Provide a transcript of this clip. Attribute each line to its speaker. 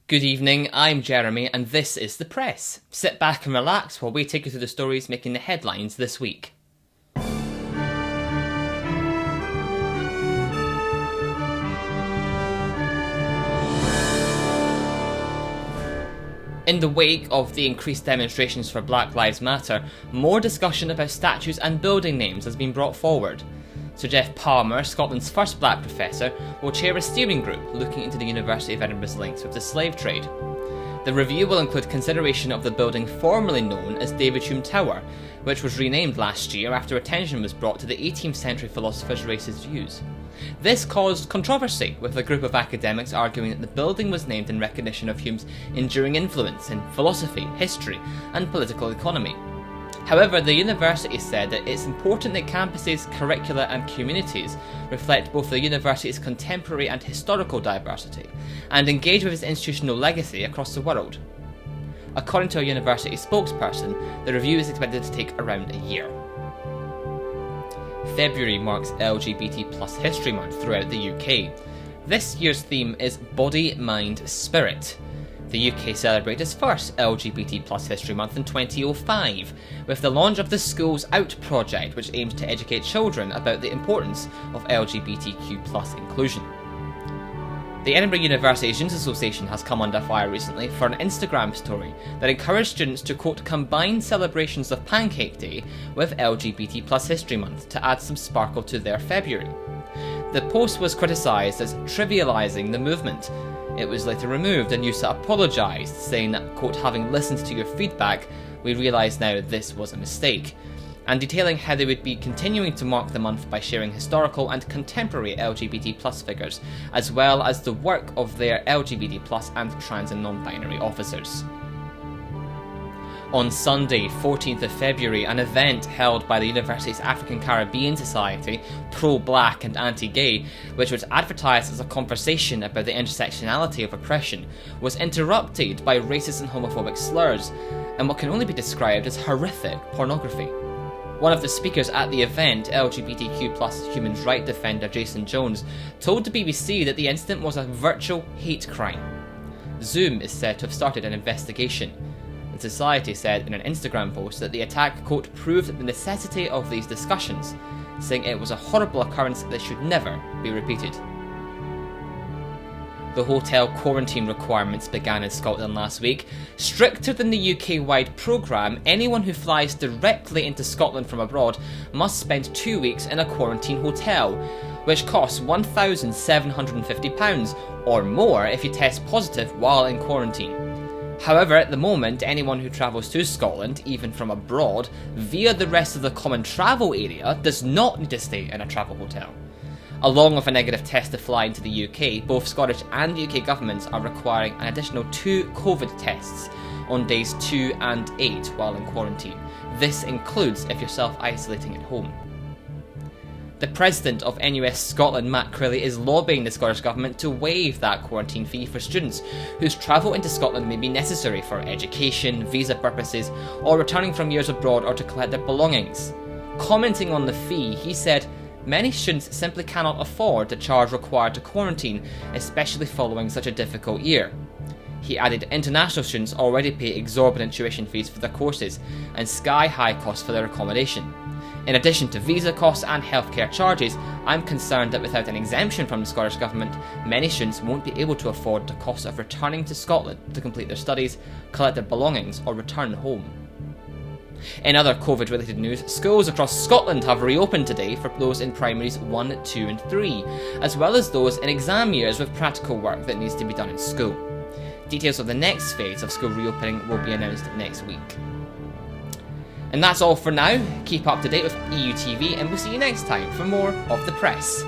Speaker 1: Good evening, I'm Jeremy and this is The Press. Sit back and relax while we take you through the stories making the headlines this week. In the wake of the increased demonstrations for Black Lives Matter, more discussion about statues and building names has been brought forward. Sir Geoff Palmer, Scotland's first black professor, will chair a steering group looking into the University of Edinburgh's links with the slave trade. The review will include consideration of the building formerly known as David Hume Tower, which was renamed last year after attention was brought to the 18th century philosopher's racist views. This caused controversy, with a group of academics arguing that the building was named in recognition of Hume's enduring influence in philosophy, history, and political economy. However, the university said that it's important that campuses, curricula and communities reflect both the university's contemporary and historical diversity, and engage with its institutional legacy across the world. According to a university spokesperson, the review is expected to take around a year. February marks LGBT History Month throughout the UK. This year's theme is Body, Mind, Spirit. The UK celebrated its first LGBT History Month in 2005, with the launch of the Schools Out project, which aims to educate children about the importance of LGBTQ inclusion. The Edinburgh University Students Association has come under fire recently for an Instagram story that encouraged students to, quote, combine celebrations of Pancake Day with LGBT History Month to add some sparkle to their February. The post was criticised as trivialising the movement. It was later removed and Yusa apologised, saying that, quote, having listened to your feedback, we realise now this was a mistake, and detailing how they would be continuing to mark the month by sharing historical and contemporary LGBT figures, as well as the work of their LGBT and trans and non-binary officers. On Sunday, 14th of February, an event held by the university's African Caribbean Society, pro-black and anti-gay, which was advertised as a conversation about the intersectionality of oppression, was interrupted by racist and homophobic slurs, and what can only be described as horrific pornography. One of the speakers at the event, LGBTQ human rights defender Jason Jones, told the BBC that the incident was a virtual hate crime. Zoom is said to have started an investigation. The society said in an Instagram post that the attack, quote, proved the necessity of these discussions, saying it was a horrible occurrence that should never be repeated. The hotel quarantine requirements began in Scotland last week. Stricter than the UK-wide programme, anyone who flies directly into Scotland from abroad must spend 2 weeks in a quarantine hotel, which costs £1,750 or more if you test positive while in quarantine. However, at the moment, anyone who travels to Scotland, even from abroad, via the rest of the common travel area, does not need to stay in a travel hotel. Along with a negative test to fly into the UK, both Scottish and UK governments are requiring an additional 2 COVID tests on days 2 and 8 while in quarantine. This includes if you're self-isolating at home. The president of NUS Scotland, Matt Crilly, is lobbying the Scottish Government to waive that quarantine fee for students whose travel into Scotland may be necessary for education, visa purposes, or returning from years abroad or to collect their belongings. Commenting on the fee, he said, many students simply cannot afford the charge required to quarantine, especially following such a difficult year. He added international students already pay exorbitant tuition fees for their courses and sky-high costs for their accommodation. In addition to visa costs and healthcare charges, I'm concerned that without an exemption from the Scottish Government, many students won't be able to afford the cost of returning to Scotland to complete their studies, collect their belongings, or return home. In other COVID-related news, schools across Scotland have reopened today for those in primaries 1, 2 and 3, as well as those in exam years with practical work that needs to be done in school. Details of the next phase of school reopening will be announced next week. And that's all for now. Keep up to date with EU TV and we'll see you next time for more of The Press.